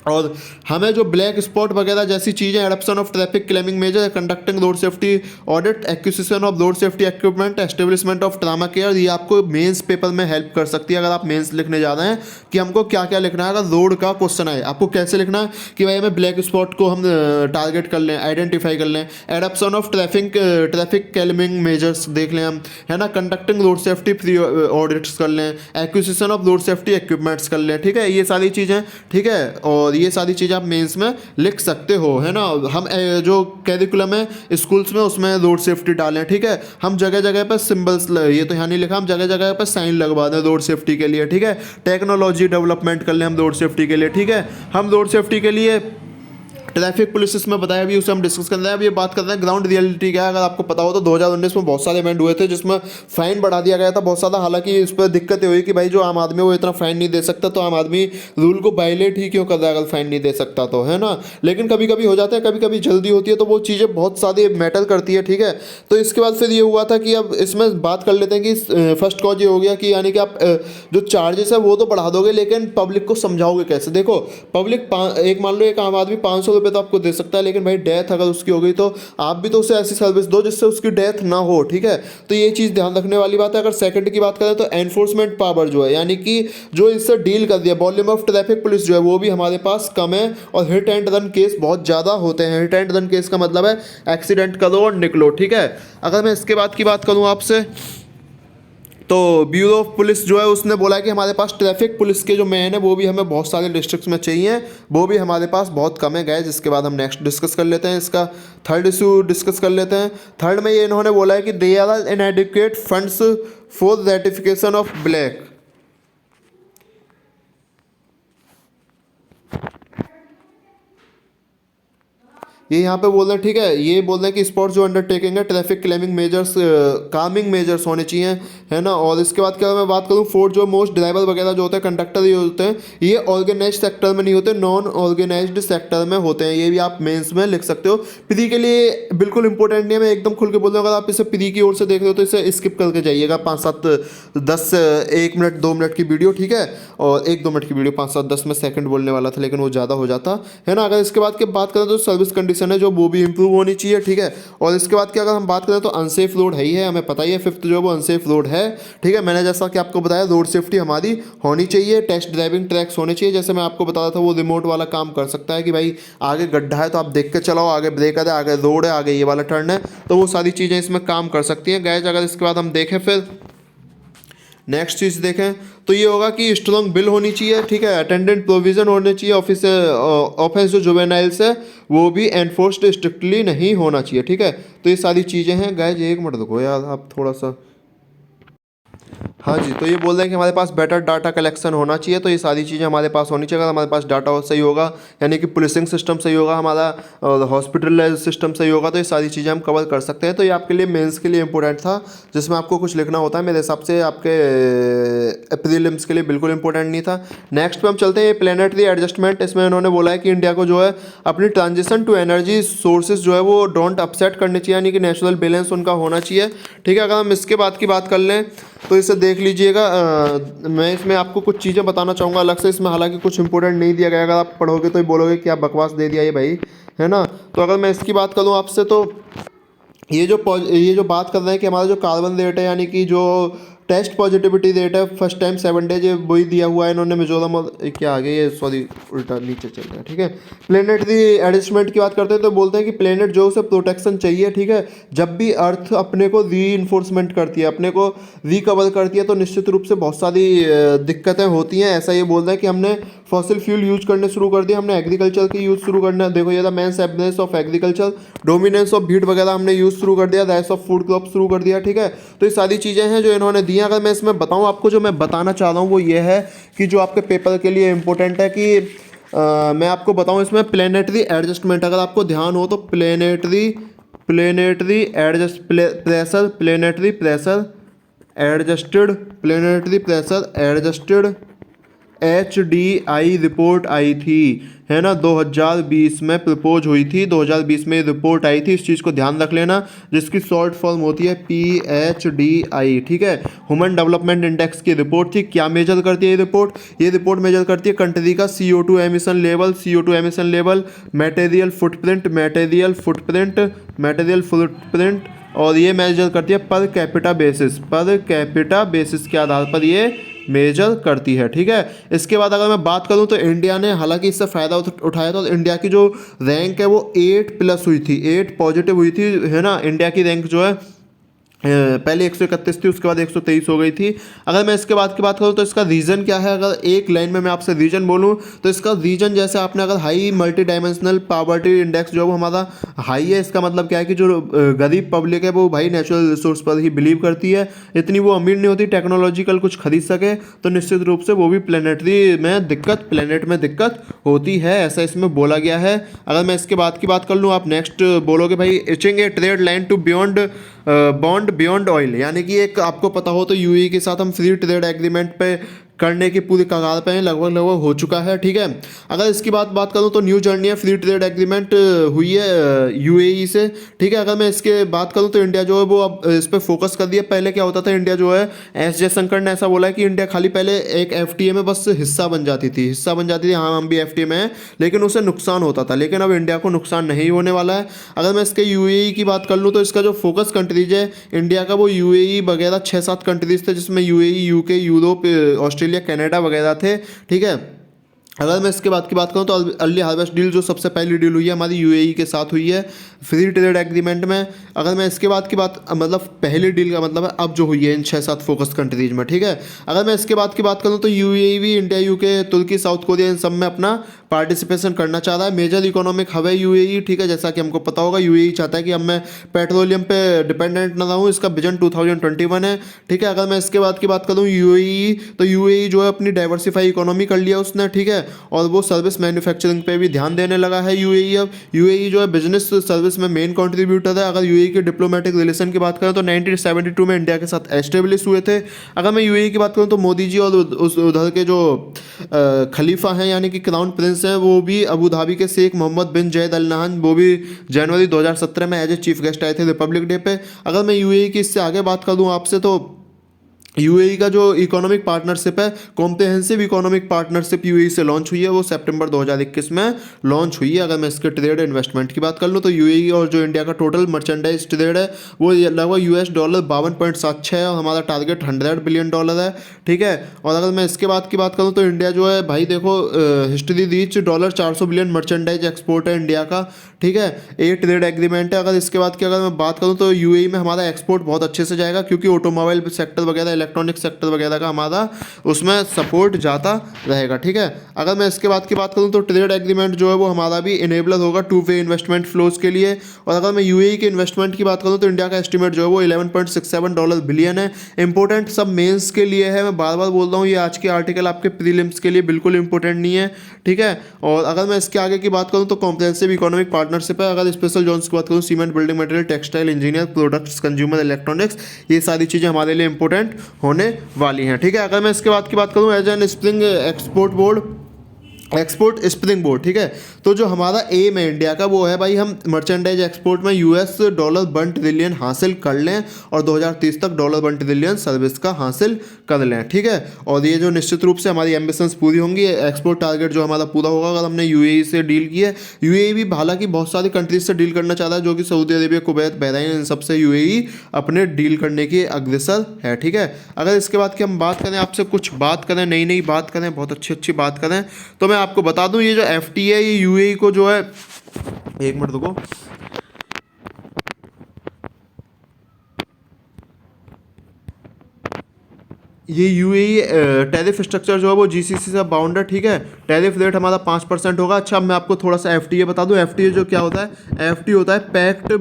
और हमें जो ब्लैक स्पॉट वगैरह जैसी चीज़ें, adoption of traffic calming measure, conducting road safety audit, acquisition of road safety equipment, establishment of trauma care, ये आपको मेंस पेपर में हेल्प कर सकती है। अगर आप मेंस लिखने जा रहे हैं कि हमको क्या क्या लिखना है, अगर रोड का क्वेश्चन आए आपको कैसे लिखना है कि भाई हमें ब्लैक स्पॉट को हम टारगेट कर लें, आइडेंटिफाई कर लें, adaption of traffic claiming measures देख लें हम, है ना, conducting road safety free audits कर लें, acquisition of road safety equipments कर लें, ठीक है। ये सारी चीज़ें, ठीक है, और ये सारी चीज़ें आप मेंस में लिख सकते हो, है ना। हम जो कैरिकुलम है स्कूल्स में उसमें रोड सेफ्टी डालें, ठीक है। हम जगह जगह पर सिंबल्स, ये तो यहाँ नहीं लिखा, हम जगह जगह पर साइन लगवा दें रोड सेफ्टी के लिए, ठीक है। टेक्नोलॉजी डेवलपमेंट कर लें हम रोड सेफ्टी के लिए, ठीक है। हम रोड सेफ्टी के लिए ट्रैफिक पुलिस इसमें बताया भी, उसे हम डिस्कस कर रहे हैं। अब ये बात कर रहे हैं ग्राउंड रियलिटी क्या है। अगर आपको पता हो तो 2019 में बहुत सारे इवेंट हुए थे जिसमें फाइन बढ़ा दिया गया था बहुत ज़्यादा। हालांकि इस पर दिक्कत ये हुई कि भाई जो आम आदमी वो इतना फाइन नहीं दे सकता, तो आम आदमी रूल को वायलेट ही क्यों कर रहा है अगर फाइन नहीं दे सकता तो, है ना। लेकिन कभी कभी हो जाता है, कभी कभी जल्दी होती है, तो वो चीज़ें बहुत सारी मैटर करती है, ठीक है। तो इसके बाद फिर ये हुआ था कि अब इसमें बात कर लेते हैं कि फर्स्ट कॉज ये हो गया कि यानी कि आप जो चार्जेस है वो तो बढ़ा दोगे, लेकिन पब्लिक को समझाओगे कैसे। देखो पब्लिक एक मान लो एक आम आदमी 500 रुपये तो आपको दे सकता है, लेकिन भाई डेथ अगर उसकी हो गई तो आप भी तो उसे ऐसी सर्विस दो जिससे उसकी डेथ ना हो, ठीक है। तो ये चीज़ ध्यान रखने वाली बात है। अगर सेकंड की बात करें तो एनफोर्समेंट पावर जो है, यानी कि जो इससे डील कर दिया, वॉल्यूम ऑफ ट्रैफिक पुलिस जो है वो भी हमारे पास कम है, और हिट एंड रन केस बहुत ज़्यादा होते हैं। हिट एंड रन केस का मतलब है एक्सीडेंट करो और निकलो, ठीक है। अगर मैं इसके बाद की बात करूँ आपसे, तो ब्यूरो ऑफ पुलिस जो है उसने बोला है कि हमारे पास ट्रैफिक पुलिस के जो मैन है वो भी हमें बहुत सारे डिस्ट्रिक्ट्स में चाहिए, वो भी हमारे पास बहुत कम है गाइस। इसके बाद हम नेक्स्ट डिस्कस कर लेते हैं, इसका थर्ड इशू डिस्कस कर लेते हैं। थर्ड में ये इन्होंने बोला है कि they are inadequate funds for rectification of black. ये यहाँ पे बोल रहे हैं, ठीक है। ये बोल रहे हैं कि स्पॉट जो अंडरटेकिंग है traffic claiming measures, Kameng measures होने चाहिए, है ना। और इसके बाद क्या मैं बात करूँ, फोर्थ जो मोस्ट ड्राइवर वगैरह जो होते हैं, कंडक्टर ये होते हैं, ये ऑर्गेनाइज सेक्टर में नहीं होते, नॉन ऑर्गेनाइज्ड सेक्टर में होते हैं। ये भी आप मेंस में लिख सकते हो। प्री के लिए बिल्कुल इंपॉर्टेंट नहीं है, मैं एकदम खुल के बोल रहा हूँ। अगर आप इसे प्री की ओर से देख रहे हो तो इसे स्किप करके जाइएगा, 5-7-10 1 मिनट 2 मिनट की वीडियो, ठीक है। और 1-2 मिनट की वीडियो, 5-7-10 में सेकंड बोलने वाला था लेकिन वो ज़्यादा हो जाता, है ना। अगर इसके बाद की बात करें तो सर्विस कंडीशन है जो वो भी इंप्रूव होनी चाहिए, ठीक है। और इसके बाद क्या अगर हम बात करें तो अनसेफ रोड है ही है, हमें पता ही है। फिफ्थ जो है वो अनसेफ रोड है, ठीक है। मैंने जैसा कि आपको बताया रोड सेफ्टी हमारी होनी चाहिए, टेस्ट ड्राइविंग ट्रैक्स होने चाहिए। जैसे मैं आपको बता रहा था वो रिमोट वाला काम कर सकता है कि भाई आगे गड्ढा है तो आप देख के चलाओ, आगे ब्रेकर है, आगे रोड है, आगे ये वाला टर्न है, तो वो सारी चीज़ें इसमें काम कर सकती हैं गाइस। अगर इसके बाद हम देखें फिर नेक्स्ट चीज़ देखें तो ये होगा कि स्ट्रॉन्ग बिल होनी चाहिए, ठीक है। अटेंडेंट प्रोविज़न होने चाहिए। ऑफेंस जो जुवेनाइल्स है वो भी एनफोर्स्ड स्ट्रिक्टली नहीं होना चाहिए, ठीक है। तो ये सारी चीज़ें हैं गाइस। 1 मिनट रुको यार, आप थोड़ा सा, हाँ जी। तो ये बोल रहे हैं कि हमारे पास बेटर डाटा कलेक्शन होना चाहिए, तो ये सारी चीज़ें हमारे पास होनी चाहिए। अगर हमारे पास डाटा सही होगा, यानी कि पुलिसिंग सिस्टम सही होगा हमारा, और हॉस्पिटल सिस्टम सही होगा, तो ये सारी चीज़ें हम कवर कर सकते हैं। तो ये आपके लिए मेंस के लिए इंपॉर्टेंट था, जिसमें आपको कुछ लिखना होता है। मेरे हिसाब से आपके प्रीलिम्स के लिए बिल्कुल इंपॉर्टेंट नहीं था। नेक्स्ट पे हम चलते हैं, प्लेनेटरी एडजस्टमेंट। इसमें इन्होंने बोला है कि इंडिया को जो है अपनी ट्रांजिशन टू एनर्जी सोर्सेज जो है वो डोंट अपसेट करनी चाहिए, यानी कि नेचुरल बैलेंस उनका होना चाहिए, ठीक है। अगर हम इसके बाद की बात कर लें तो इसे देख लीजिएगा। मैं इसमें आपको कुछ चीज़ें बताना चाहूँगा अलग से। इसमें हालांकि कुछ इंपॉर्टेंट नहीं दिया गया, अगर आप पढ़ोगे तो ही बोलोगे कि आप बकवास दे दिया ये भाई, है ना। तो अगर मैं इसकी बात करूँ आपसे तो ये जो बात कर रहे हैं कि हमारा जो कार्बन रेट है, यानी कि जो टेस्ट पॉजिटिविटी रेट है फर्स्ट टाइम 7 डेज, ये वही दिया हुआ है इन्होंने मिजोरम, और क्या आ गया ये, सॉरी उल्टा नीचे चल रहा है, ठीक है। प्लेनेटरी एडजस्टमेंट की बात करते हैं तो बोलते हैं कि प्लेनेट जो उसे प्रोटेक्शन चाहिए, ठीक है। जब भी अर्थ अपने को री इन्फोर्समेंट करती है, अपने को रिकवर करती है, तो निश्चित रूप से बहुत सारी दिक्कतें होती हैं। ऐसा ये बोल रहे हैं कि हमने फॉसिल फ्यूल यूज करने शुरू कर दिया, हमने एग्रीकल्चर की यूज़ शुरू करना, देखो ये था mains absence of agriculture, dominance of wheat वगैरह हमने यूज़ शुरू कर दिया, राइस ऑफ फूड क्रॉप शुरू कर दिया, ठीक है। तो ये सारी चीज़ें हैं जो इन्होंने दी हैं। अगर मैं इसमें बताऊँ आपको, जो मैं बताना चाह रहा हूँ वो ये है कि जो आपके पेपर के लिए इंपॉर्टेंट है कि मैं आपको बताऊँ इसमें प्लेनेटरी एडजस्टमेंट, अगर आपको ध्यान हो तो planetary pressure adjusted HDI report आई थी, है ना। 2020 में प्रपोज हुई थी, 2020 में रिपोर्ट आई थी। इस चीज़ को ध्यान रख लेना, जिसकी शॉर्ट फॉर्म होती है PHDI, ठीक है। ह्यूमन डेवलपमेंट इंडेक्स की रिपोर्ट थी। क्या मेजर करती है ये रिपोर्ट? ये रिपोर्ट मेजर करती है कंट्री का CO2 emission level, material footprint, और ये मेजर करती है पर कैपिटा बेसिस के आधार पर ये मेजर करती है, ठीक है। इसके बाद अगर मैं बात करूं तो इंडिया ने हालांकि इससे फ़ायदा उठाया था। तो इंडिया की जो रैंक है वो 8+ हुई थी, 8 पॉजिटिव हुई थी, है ना। इंडिया की रैंक जो है पहले 131 थी, उसके बाद 123 हो गई थी। अगर मैं इसके बाद की बात करूँ तो इसका रीज़न क्या है, अगर एक लाइन में मैं आपसे रीजन बोलूँ तो इसका रीजन, जैसे आपने अगर high multi dimensional poverty index जो है वो हमारा हाई है, इसका मतलब क्या है कि जो गरीब पब्लिक है वो भाई नेचुरल रिसोर्स पर ही बिलीव करती है, इतनी वो अमीर नहीं होती टेक्नोलॉजिकल कुछ खरीद सके, तो निश्चित रूप से वो भी प्लेनेट में दिक्कत होती है, ऐसा इसमें बोला गया है। अगर मैं इसके बाद की बात कर लूँ, आप नेक्स्ट बोलोगे भाई etching a trade line to bond beyond oil, यानी कि एक आपको पता हो तो यूएई के साथ हम फ्री ट्रेड एग्रीमेंट पे करने की पूरी कगार पे हैं, लगभग हो चुका है, ठीक है। अगर इसकी बात करूँ तो न्यू जर्नी है फ्री ट्रेड एग्रीमेंट हुई है यूएई से, ठीक है। अगर मैं इसके बात करूँ तो इंडिया जो है वो अब इस पर फोकस कर दिया। पहले क्या होता था, इंडिया जो है एस जयशंकर ने ऐसा बोला है कि इंडिया खाली पहले एक एफटीए में बस हिस्सा बन जाती थी, हाँ हम भी एफटीए में हैं, लेकिन उसे नुकसान होता था, लेकिन अब इंडिया को नुकसान नहीं होने वाला है। अगर मैं इसके यूएई की बात कर लूँ तो इसका जो फोकस कंट्रीज है इंडिया का, वो यूएई वगैरह 6-7 कंट्रीज थे, जिसमें UAE, UK, Europe, Australia, Canada वगैरह थे, ठीक है। अगर मैं इसके बाद की बात करूँ तो अर्ली हार्वेस्ट डील जो सबसे पहली डील हुई है हमारी यूएई के साथ हुई है फ्री ट्रेड एग्रीमेंट में। अगर मैं इसके बाद की बात, मतलब पहली डील का मतलब है अब जो हुई है इन 6-7 फोकस कंट्रीज में, ठीक है। अगर मैं इसके बाद की बात करूँ तो यूएई भी इंडिया, यूके, तुर्की, साउथ कोरिया, इन सब में अपना पार्टिसिपेशन करना चाह रहा है। मेजर इकोनॉमिक हब है यूएई, ठीक है, जैसा कि हमको पता होगा यूएई चाहता है कि अब मैं पेट्रोलियम पे डिपेंडेंट ना रहूँ, इसका विजन 2021 है, ठीक है। अगर मैं इसके बाद की बात करूँ यूएई, तो यूएई जो है अपनी डाइवर्सिफाई इकोनॉमी कर लिया उसने, ठीक है, और वो सर्विस मैन्युफैक्चरिंग पे भी ध्यान देने लगा है यूएई। अब यूएई जो है बिजनेस सर्विस में मेन कंट्रीब्यूटर है। अगर यूएई के डिप्लोमेटिक रिलेशन की बात करें तो 1972 में इंडिया के साथ एस्टेब्लिश हुए थे। अगर मैं यूएई की बात करूँ तो मोदी जी और उस उधर के जो खलीफा हैं यानी कि क्राउन प्रिंस हैं, वो भी अबू धाबी के शेख मोहम्मद बिन जैद अल नहयान, वो भी जनवरी 2017 में एज ए चीफ गेस्ट आए थे रिपब्लिक डे पे। अगर मैं यूएई की इससे आगे बात कर दूँ आपसे तो यूएई का जो इकोनॉमिक पार्टनरशिप है, कॉम्प्रिहेंसिव इकोनॉमिक पार्टनरशिप यूएई से लॉन्च हुई है, वो सितंबर 2021 में लॉन्च हुई है। अगर मैं इसके ट्रेड इन्वेस्टमेंट की बात कर लूँ तो यूएई और जो इंडिया का टोटल मर्चेंडाइज ट्रेड है वो लगभग $52.76 है, और हमारा टारगेट $100 बिलियन है, ठीक है। और अगर मैं इसके बाद की बात करूँ तो इंडिया जो है भाई देखो history reach $400 billion merchandise export है इंडिया का, ठीक है। ये ट्रेड एग्रीमेंट है। अगर इसके बाद की अगर मैं बात करूँ तो यूएई में हमारा एक्सपोर्ट बहुत अच्छे से जाएगा, क्योंकि ऑटोमोबाइल सेक्टर वगैरह, इलेक्ट्रॉनिक सेक्टर वगैरह का हमारा उसमें सपोर्ट जाता रहेगा, ठीक है। अगर मैं इसके बाद की बात करूँ तो ट्रेड एग्रीमेंट जो है वो हमारा भी इनेबलर होगा टू वे इन्वेस्टमेंट फ्लोज के लिए। और अगर मैं यूएई के इन्वेस्टमेंट की बात करूँ तो इंडिया का एस्टिमेट जो है वो $11.67 बिलियन है। इंपॉर्टेंट सब मेंस के लिए है, मैं बार बार बोल रहा हूँ, ये आज के आर्टिकल आपके प्रीलिम्स के लिए बिल्कुल इंपॉर्टेंट नहीं है, ठीक है। और अगर मैं इसके आगे की बात करूँ तो कॉम्प्रिहेंसिव इकोनॉमिक पार्टनरशिप है। अगर स्पेशल जोन्स की बात करूँ, cement, building material, textile, engineer, products, consumer electronics, ये सारी चीज़ें हमारे लिए इंपॉर्टेंट होने वाली हैं, ठीक है। अगर मैं इसके बाद की बात करूँ as an spring export springboard, ठीक है, तो जो हमारा एम है इंडिया का वो है भाई हम मर्चेंडाइज एक्सपोर्ट में $1 ट्रिलियन हासिल कर लें और 2030 तक $1 ट्रिलियन सर्विस का हासिल कर लें, ठीक है। और ये जो निश्चित रूप से हमारी एम्बिशंस पूरी होंगी, एक्सपोर्ट टारगेट जो हमारा पूरा होगा अगर हमने यूएई से डील की है। यूएई भी हालांकि बहुत सारी कंट्रीज से डील करना चाहता है, जो कि सऊदी अरेबिया, कुवैत, बहरीन, इन सबसे यूएई अपने डील करने की अग्रसर है, ठीक है। अगर इसके बाद की हम बात करें, आपसे कुछ बात करें, नई बात करें, बहुत अच्छी बात करें, तो मैं आपको बता दूं ये जो एफटीए है ये यूएई को जो है, एक मिनट रुको, ये यूएई टैरिफ स्ट्रक्चर जो है वो जीसीसी से बाउंड है, ठीक है। टैरिफ रेट हमारा 5% होगा। अच्छा, अब मैं आपको थोड़ा सा एफटीए बता दूं। एफटीए जो क्या होता है, एफटीए होता है पैक्ट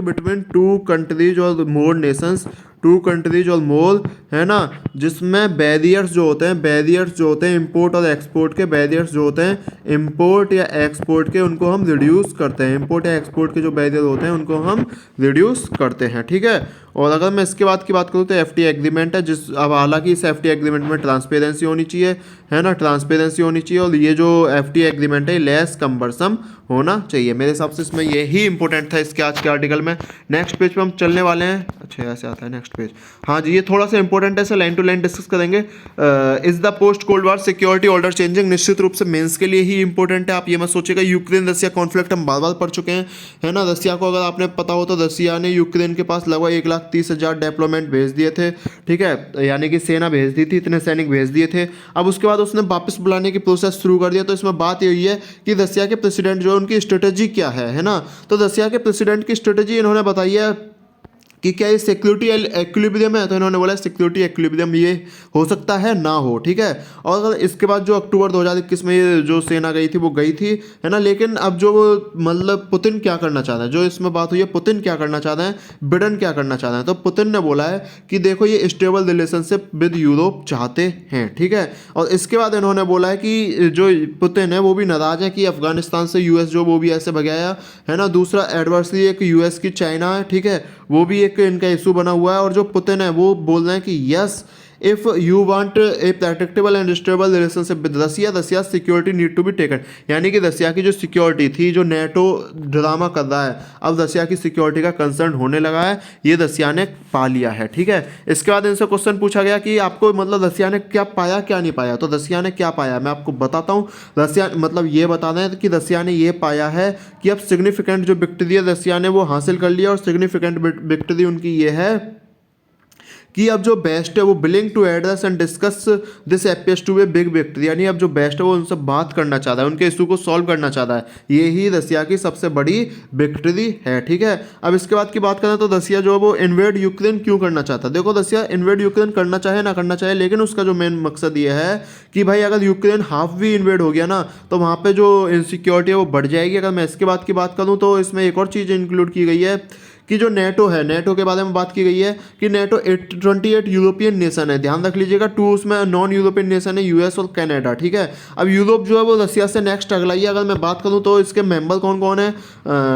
बिटवीन टू कंट्रीज और मोर नेशंस, टू कंट्रीज और मोर, है ना, जिसमें बैरियर्स जो होते हैं इंपोर्ट और एक्सपोर्ट के बैरियर्स जो होते हैं, इंपोर्ट या एक्सपोर्ट के, उनको हम रिड्यूस करते हैं। इंपोर्ट या एक्सपोर्ट के जो बैरियर होते हैं उनको हम रिड्यूस करते हैं, ठीक है। और अगर मैं इसके बाद की बात करूँ तो एफटीए एग्रीमेंट है, जिस अब हालांकि इस एफटीए एग्रीमेंट में ट्रांसपेरेंसी होनी चाहिए, है ना, ट्रांसपेरेंसी होनी चाहिए, और ये जो एफटीए एग्रीमेंट है लेस कम्बरसम होना चाहिए। मेरे हिसाब से इसमें यही इंपॉर्टेंट था इसके आज के आर्टिकल में। नेक्स्ट पेज पे हम चलने वाले हैं। अच्छा, ऐसे आता है नेक्स्ट पेज, हाँ जी, ये थोड़ा सा इंपॉर्टेंट है, इसे लाइन टू लाइन डिस्कस करेंगे। Is the post cold war security order changing, निश्चित रूप से मेंस के लिए ही इंपॉर्टेंट है। आप ये मत सोचिएगा, यूक्रेन रसिया कॉन्फ्लिक्ट हम बार बार पढ़ चुके हैं, है ना। रसिया को अगर आपने पता हो तो रसिया ने यूक्रेन के पास लगभग 1,30,000 डेप्लॉयमेंट भेज दिए थे, ठीक है, यानी कि सेना भेज दी थी, इतने सैनिक भेज दिए थे। अब उसके बाद उसने वापस बुलाने की प्रोसेस शुरू कर दिया। तो इसमें बात यही है कि रसिया के प्रेसिडेंट जो है उनकी स्ट्रेटेजी क्या है ना। तो रसिया के प्रेसिडेंट की स्ट्रेटेजी इन्होंने बताई है कि क्या ये सिक्योरिटी एक्विलिब्रियम है, तो इन्होंने बोला सिक्योरिटी एक्विलिब्रियम ये हो सकता है ना हो, ठीक है। और अगर इसके बाद जो अक्टूबर 2021 में ये जो सेना गई थी वो गई थी, है ना, लेकिन अब जो मतलब पुतिन क्या करना चाहता है, जो इसमें बात हुई है पुतिन क्या करना चाहते हैं, बिडेन क्या करना चाहते हैं, तो पुतिन ने बोला है कि देखो ये स्टेबल रिलेशनशिप विद यूरोप चाहते हैं, ठीक है। और इसके बाद इन्होंने बोला है कि जो पुतिन है वो भी नाराज है कि अफगानिस्तान से यूएस जो वो भी ऐसे भगाया, है ना। दूसरा एडवर्सरी एक यूएस की चाइना है, ठीक है, वो भी एक इनका इशू बना हुआ है। और जो पुतिन है वो बोल रहे हैं कि yes, if you want a predictable and stable relationship with Russia, Russia security need to be taken, यानी कि रसिया की जो सिक्योरिटी थी, जो नेटो ड्रामा कर रहा है, अब रसिया की सिक्योरिटी का कंसर्न होने लगा है, ये रसिया ने पा लिया है, ठीक है। इसके बाद इनसे क्वेश्चन पूछा गया कि आपको मतलब रसिया ने क्या पाया क्या नहीं पाया, तो रसिया ने क्या पाया मैं आपको बताता हूँ। रसिया मतलब ये बता रहे हैं कि रसिया ने ये पाया है कि अब सिग्निफिकेंट जो विक्ट्री है रसिया ने वो हासिल कर लिया, और सिग्निफिकेंट विक्ट्री उनकी ये है कि अब जो बेस्ट है वो willing to address and discuss this appears to be big victory, यानी अब जो बेस्ट है वो उनसे बात करना चाहता है, उनके इशू को सॉल्व करना चाहता है, ये ही रसिया की सबसे बड़ी विक्ट्री है, ठीक है। अब इसके बाद की बात करें तो रसिया जो है वो इन्वेड यूक्रेन क्यों करना चाहता है। देखो रसिया इन्वेड यूक्रेन करना चाहे ना करना चाहे, लेकिन उसका जो मेन मकसद ये है कि भाई अगर यूक्रेन हाफ भी इन्वेड हो गया ना तो वहाँ पे जो इनसिक्योरिटी है वो बढ़ जाएगी। अगर मैं इसके बाद की बात करूँ तो इसमें एक और चीज़ इंक्लूड की गई है कि जो नेटो है, नेटो के बारे में बात की गई है कि नेटो 28 यूरोपियन नेशन है, ध्यान रख लीजिएगा, 2 उसमें नॉन यूरोपियन नेशन है, यूएस और कनाडा, ठीक है। अब यूरोप जो है वो रसिया से नेक्स्ट अगला ही है। अगर मैं बात करूं तो इसके मेंबर कौन कौन है,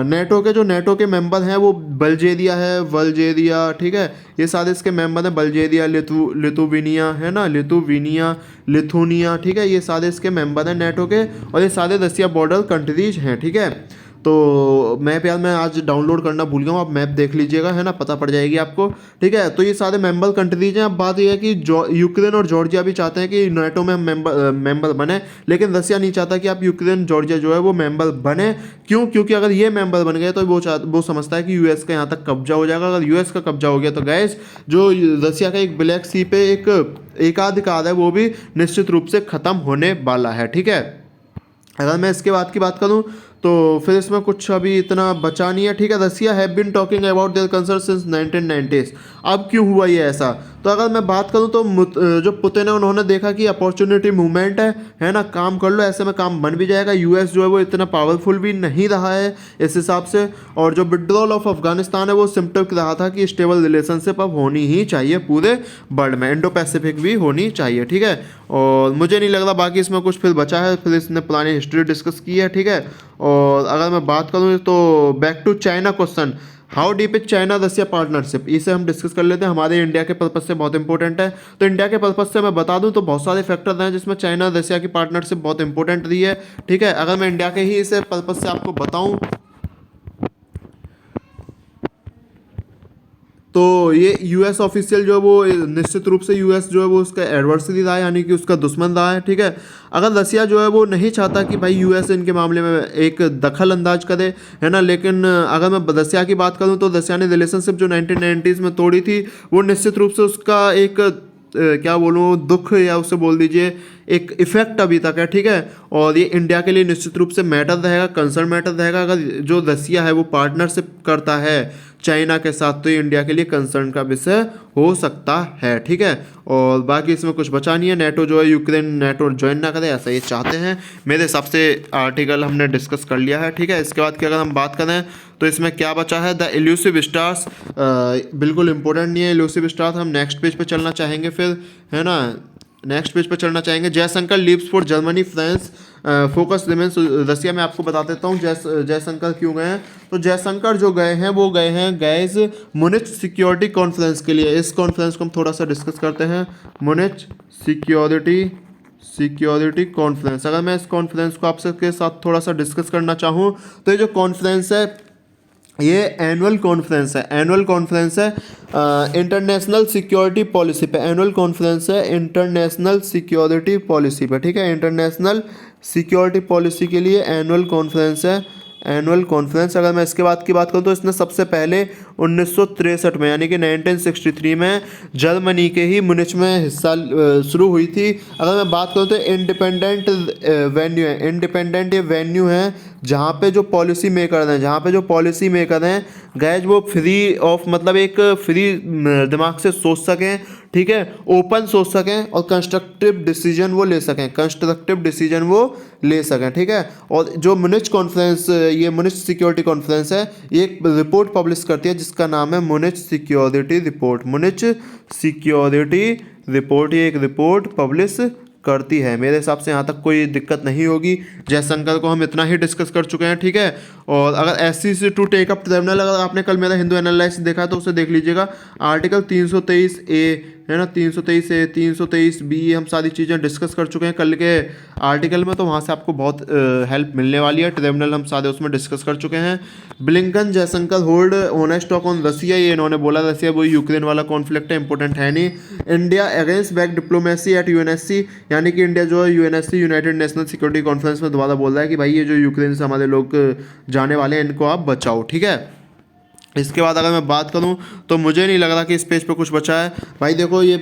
नेटो के जो नेटो के मेंबर हैं वो बल्गेरिया है, वल्गेरिया, ठीक है, ये सारे इसके मेंबर हैं, बल्गेरिया, लिथुवेनिया, है ना, लिथुनिया, ठीक है, ये सारे इसके मेंबर हैं नेटो के, और ये सारे रसिया बॉर्डर कंट्रीज हैं, ठीक है। तो मैप यार मैं आज डाउनलोड करना भूल गया हूँ, आप मैप देख लीजिएगा, है ना, पता पड़ जाएगी आपको, ठीक है। तो ये सारे मेंबर कंट्रीज हैं। अब बात ये है कि यूक्रेन और जॉर्जिया भी चाहते हैं कि नेटो में हम मेंबर बने, लेकिन रसिया नहीं चाहता कि आप यूक्रेन जॉर्जिया जो है वो मेंबर बने। क्यों? क्योंकि अगर ये मेंबर बन गए तो वो समझता है कि यूएस का यहाँ तक कब्जा हो जाएगा। अगर यूएस का कब्जा हो गया तो गैस जो रसिया का एक ब्लैक सी पे एक एकाधिकार है वो भी निश्चित रूप से ख़त्म होने वाला है, ठीक है। अगर मैं इसके बाद की बात करूं तो फिर इसमें कुछ अभी इतना बचा नहीं है, ठीक है। Russia have been talking about their concern since 1990s। अब क्यों हुआ ये ऐसा, तो अगर मैं बात करूं तो जो पुतिन है उन्होंने देखा कि अपॉर्चुनिटी मूवमेंट है ना, काम कर लो, ऐसे में काम बन भी जाएगा। यूएस जो है वो इतना पावरफुल भी नहीं रहा है इस हिसाब से, और जो विड्रॉल ऑफ अफगानिस्तान है वो सिम्टम रहा था कि स्टेबल रिलेशनशिप अब होनी ही चाहिए पूरे वर्ल्ड में, इंडो पैसिफिक भी होनी चाहिए, ठीक है। और मुझे नहीं लग रहा बाकी इसमें कुछ फिर बचा है, फिर इसने पुरानी हिस्ट्री डिस्कस की है, ठीक है। और अगर मैं बात करूँ तो back to China question, how deep is China Russia partnership, इसे हम डिस्कस कर लेते हैं। हमारे इंडिया के पर्पज से बहुत इंपॉर्टेंट है। तो इंडिया के पर्पज से मैं बता दूं तो बहुत सारे फैक्टर हैं जिसमें चाइना रसिया की पार्टनरशिप बहुत इंपॉर्टेंट रही है, ठीक है। अगर मैं इंडिया के ही इसे पर्पज से आपको बताऊं तो ये यूएस ऑफिशियल जो है वो निश्चित रूप से यूएस जो है वो उसका एडवर्सरी रहा है, यानी कि उसका दुश्मन रहा है, ठीक है। अगर रसिया जो है वो नहीं चाहता कि भाई यूएस इनके मामले में एक दखल अंदाज करे, है ना, लेकिन अगर मैं रसिया की बात करूं तो रसिया ने रिलेशनशिप जो 1990s में तोड़ी थी वो निश्चित रूप से उसका एक क्या बोलूँ दुख, या उससे बोल दीजिए एक इफेक्ट अभी तक है, ठीक है। और ये इंडिया के लिए निश्चित रूप से मैटर रहेगा, कंसर्न मैटर रहेगा। अगर जो रसिया है वो पार्टनरशिप करता है चाइना के साथ तो ये इंडिया के लिए कंसर्न का विषय हो सकता है, ठीक है। और बाकी इसमें कुछ बचा नहीं है। नेटो जो है यूक्रेन नेटो ज्वाइन ना करे ऐसा ये चाहते हैं, मेरे हिसाब से आर्टिकल हमने डिस्कस कर लिया है, ठीक है। इसके बाद की अगर हम बात करें तो इसमें क्या बचा है, द इल्यूसिव स्टार्स, बिल्कुल इंपॉर्टेंट नहीं है इल्यूसिव स्टार्स, हम नेक्स्ट पेज पे चलना चाहेंगे फिर, है ना, नेक्स्ट पेज पे चलना चाहेंगे। Jaishankar leaves for Germany France, focus remains Russia में आपको बता देता हूँ जयशंकर क्यों गए हैं। तो जयशंकर जो गए हैं वो गए हैं गैस मुनिच सिक्योरिटी कॉन्फ्रेंस के लिए। इस कॉन्फ्रेंस को हम थोड़ा सा डिस्कस करते हैं, मुनिच सिक्योरिटी कॉन्फ्रेंस। अगर मैं इस कॉन्फ्रेंस को आपसे के साथ थोड़ा सा डिस्कस करना चाहूँ तो ये जो कॉन्फ्रेंस है ये एनुअल कॉन्फ्रेंस है इंटरनेशनल सिक्योरिटी पॉलिसी पे, एनुअल कॉन्फ्रेंस है इंटरनेशनल सिक्योरिटी पॉलिसी पे, ठीक है। इंटरनेशनल सिक्योरिटी पॉलिसी के लिए एनुअल कॉन्फ्रेंस है, एनुअल कॉन्फ्रेंस। अगर मैं इसके बाद की बात करूँ तो इसने सबसे पहले 1963 में, यानी कि 1963 में जर्मनी के ही मुनिच में हिस्सा शुरू हुई थी। अगर मैं बात करूँ तो इंडिपेंडेंट वेन्यू है, इंडिपेंडेंट ये वेन्यू है जहाँ पे जो पॉलिसी मेकर हैं, जहाँ पे जो पॉलिसी मेकर हैं गैज वो फ्री ऑफ, मतलब एक फ्री दिमाग से सोच सकें, ठीक है, ओपन सोच सकें और कंस्ट्रक्टिव डिसीजन वो ले सकें, कंस्ट्रक्टिव डिसीजन वो ले सकें, ठीक है। और जो मुनिच कॉन्फ्रेंस, ये मुनिच सिक्योरिटी कॉन्फ्रेंस है, ये एक रिपोर्ट पब्लिश करती है जिसका नाम है मुनिच सिक्योरिटी रिपोर्ट, मुनिच सिक्योरिटी रिपोर्ट, ये एक रिपोर्ट पब्लिश करती है। मेरे हिसाब से यहाँ तक कोई दिक्कत नहीं होगी। जयशंकर को हम इतना ही डिस्कस कर चुके हैं, ठीक है। और अगर SCC to take up tribunal, अगर आपने कल मेरा हिंदू एनालिसिस देखा है तो उसे देख लीजिएगा। आर्टिकल 323A है ना, 323A 323B, हम सारी चीज़ें डिस्कस कर चुके हैं कल के आर्टिकल में, तो वहाँ से आपको बहुत हेल्प मिलने वाली है। ट्रिब्यूनल हम सारे उसमें डिस्कस कर चुके हैं। Blinken Jaishankar hold honest talk on Russia, ये इन्होंने बोला रसिया वही यूक्रेन वाला कॉन्फ्लिक्ट है, इंपॉर्टेंट है नहीं। India against back diplomacy at UNSC, यानी कि इंडिया जो है UNSC united national security conference में दोबारा बोल रहा है कि भाई ये जो यूक्रेन से हमारे लोग जाने वाले हैं इनको आप बचाओ, ठीक है। इसके बाद अगर मैं बात करूं तो मुझे नहीं लग रहा कि इस पेज पे कुछ बचा है। भाई देखो ये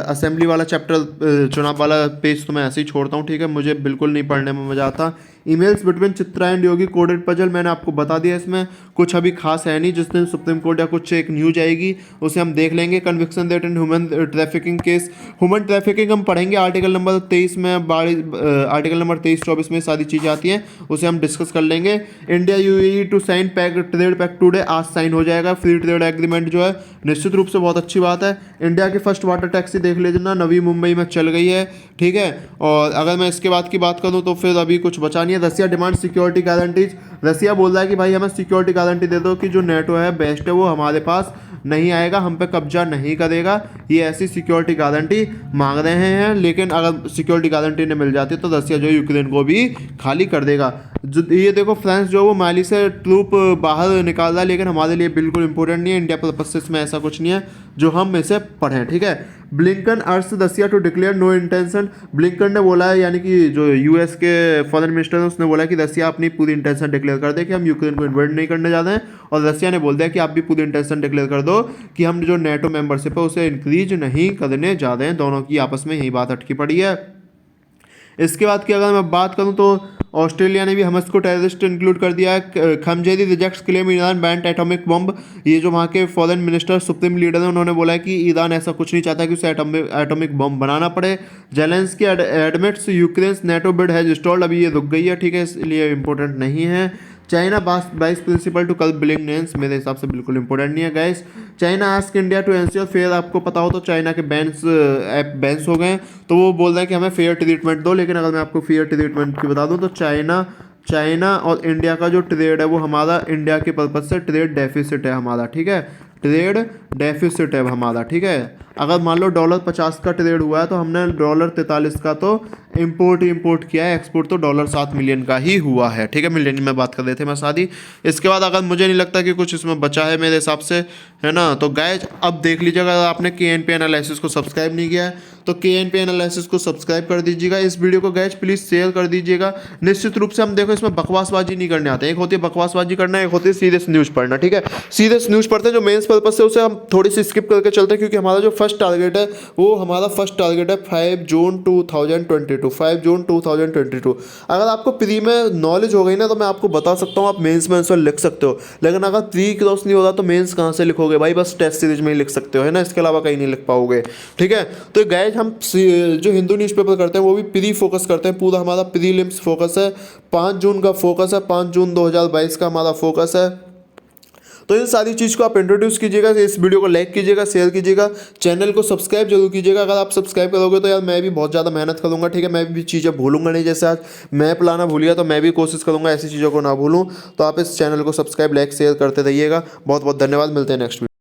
असेंबली वाला चैप्टर, चुनाव वाला पेज तो मैं ऐसे ही छोड़ता हूं, ठीक है, मुझे बिल्कुल नहीं पढ़ने में मज़ा आता। Emails between Chitra and Yogi coded puzzle, मैंने आपको बता दिया, इसमें कुछ अभी खास है नहीं। जिस दिन सुप्रीम कोर्ट या कुछ एक न्यूज आएगी उसे हम देख लेंगे। Conviction date in human trafficking case, human trafficking हम पढ़ेंगे आर्टिकल नंबर 23 में, आर्टिकल नंबर 23-24 में सारी चीज़ें आती हैं, उसे हम डिस्कस कर लेंगे। India UAE to sign trade pact today, आज साइन हो जाएगा फ्री ट्रेड एग्रीमेंट जो है, निश्चित रूप से बहुत अच्छी बात है। इंडिया की फर्स्ट वाटर टैक्सी देख लीजिए, नवी मुंबई में चल गई है, ठीक है। और अगर मैं इसके बाद की बात करूँ तो फिर अभी कुछ बचा नहीं है। रसिया डिमांड सिक्योरिटी गारंटीज, रसिया बोल रहा है कि भाई हमें सिक्योरिटी गारंटी दे दो कि जो नेटो है बेस्ट है वो हमारे पास नहीं आएगा, हम पे कब्जा नहीं करेगा। ये ऐसी सिक्योरिटी गारंटी मांग रहे हैं, लेकिन अगर सिक्योरिटी गारंटी नहीं मिल जाती तो रसिया जो यूक्रेन को भी खाली कर देगा। जो ये देखो फ्रांस जो वो माली से ट्रूप बाहर निकाल रहा है, लेकिन हमारे लिए बिल्कुल इंपॉर्टेंट नहीं है, इंडिया पर्पसेस में ऐसा कुछ नहीं है जो हम इसे पढ़ें, ठीक है। Blinken urge Russia to declare no intention, Blinken ने बोला है, यानी कि जो US के फॉरेन मिनिस्टर है उसने बोला कि रसिया अपनी पूरी इंटेंशन डिक्लेयर कर दे कि हम यूक्रेन को इन्वेड नहीं करने जा रहे हैं, और रसिया ने बोल दिया कि आप भी पूरी इंटेंशन डिक्लेयर कर दो कि हम जो नेटो मेंबरशिप है उसे इंक्रीज नहीं करने जा रहे हैं। दोनों की आपस में यही बात अटकी पड़ी है। इसके बाद की अगर मैं बात करूं तो ऑस्ट्रेलिया ने भी हमस को टेररिस्ट इंक्लूड कर दिया है। Khamenei rejects claim Iran banned atomic bomb, ये जो वहाँ के फॉरेन मिनिस्टर सुप्रीम लीडर हैं उन्होंने बोला है कि ईरान ऐसा कुछ नहीं चाहता कि उसे एटॉमिक बम बनाना पड़े। Zelensky admits Ukraine NATO bid has stalled, अभी ये रुक गई है, ठीक है, इसलिए इंपॉर्टेंट नहीं है। China vice principal to curb billionaires, मेरे हिसाब से बिल्कुल इंपॉर्टेंट नहीं है guys. China ask India to ensure fair, आपको पता हो तो चाइना के ऐप बैन्स हो गए, तो वो बोल रहे हैं कि हमें फेयर ट्रीटमेंट दो। लेकिन अगर मैं आपको फेयर ट्रीटमेंट की बता दूं तो चाइना और इंडिया का जो ट्रेड है वो हमारा इंडिया के पर्पज से ट्रेड डेफिसिट है हमारा, ठीक है, ट्रेड डेफिसिट है हमारा, ठीक है। अगर मान लो $50 का ट्रेड हुआ है तो हमने $43 का तो इंपोर्ट किया है, एक्सपोर्ट तो $7 मिलियन का ही हुआ है, ठीक है, मिलियन में बात कर रहे थे मैं शादी। इसके बाद अगर मुझे नहीं लगता कि कुछ इसमें बचा है मेरे हिसाब से, है ना। तो गाइज अब देख लीजिएगा, अगर आपने KNP एनालिसिस को सब्सक्राइब नहीं किया है तो KNP एनालिसिस को सब्सक्राइब कर दीजिएगा। इस वीडियो को गाइज प्लीज़ शेयर कर दीजिएगा। निश्चित रूप से हम देखो इसमें बकवासबाजी नहीं करने आते, एक होती है बकवासबाजी करना, एक होती है सीरियस न्यूज़ पढ़ना, ठीक है। सीरियस न्यूज़ पढ़ते हैं जो मेंस पर्पस से, उसे हम थोड़ी सी स्किप करके चलते हैं, क्योंकि हमारा जो फर्स्ट टारगेट है वो हमारा फर्स्ट टारगेट है 5 जून 2022, 5 जून 2022। अगर आपको प्री में नॉलेज हो गई ना तो मैं आपको बता सकता हूँ आप मेंस में आंसर लिख सकते हो, लेकिन अगर प्री क्रॉस नहीं होगा तो मेंस कहाँ से लिखोगे भाई, बस टेस्ट सीरीज में ही लिख सकते हो, है ना, इसके अलावा कहीं नहीं लिख पाओगे, ठीक है। तो गाइस हम जो हिंदू न्यूज़पेपर करते हैं वो भी प्री फोकस करते हैं, पूरा हमारा प्रीलिम्स फोकस है, 5 जून का फोकस है, 5 जून 2022 का हमारा फोकस है। तो इन सारी चीज़ को आप इंट्रोड्यूस कीजिएगा, इस वीडियो को लाइक कीजिएगा, शेयर कीजिएगा, चैनल को सब्सक्राइब जरूर कीजिएगा। अगर आप सब्सक्राइब करोगे तो यार मैं भी बहुत ज़्यादा मेहनत करूँगा, ठीक है, मैं भी चीज़ें भूलूंगा नहीं, जैसे आज मैप लाना भूल गया तो मैं भी कोशिश करूँगा ऐसी चीज़ों को ना भूलूँ। तो आप इस चैनल को सब्सक्राइब, लाइक, शेयर करते रहिएगा। बहुत बहुत धन्यवाद, मिलते हैं नेक्स्ट वीडियो।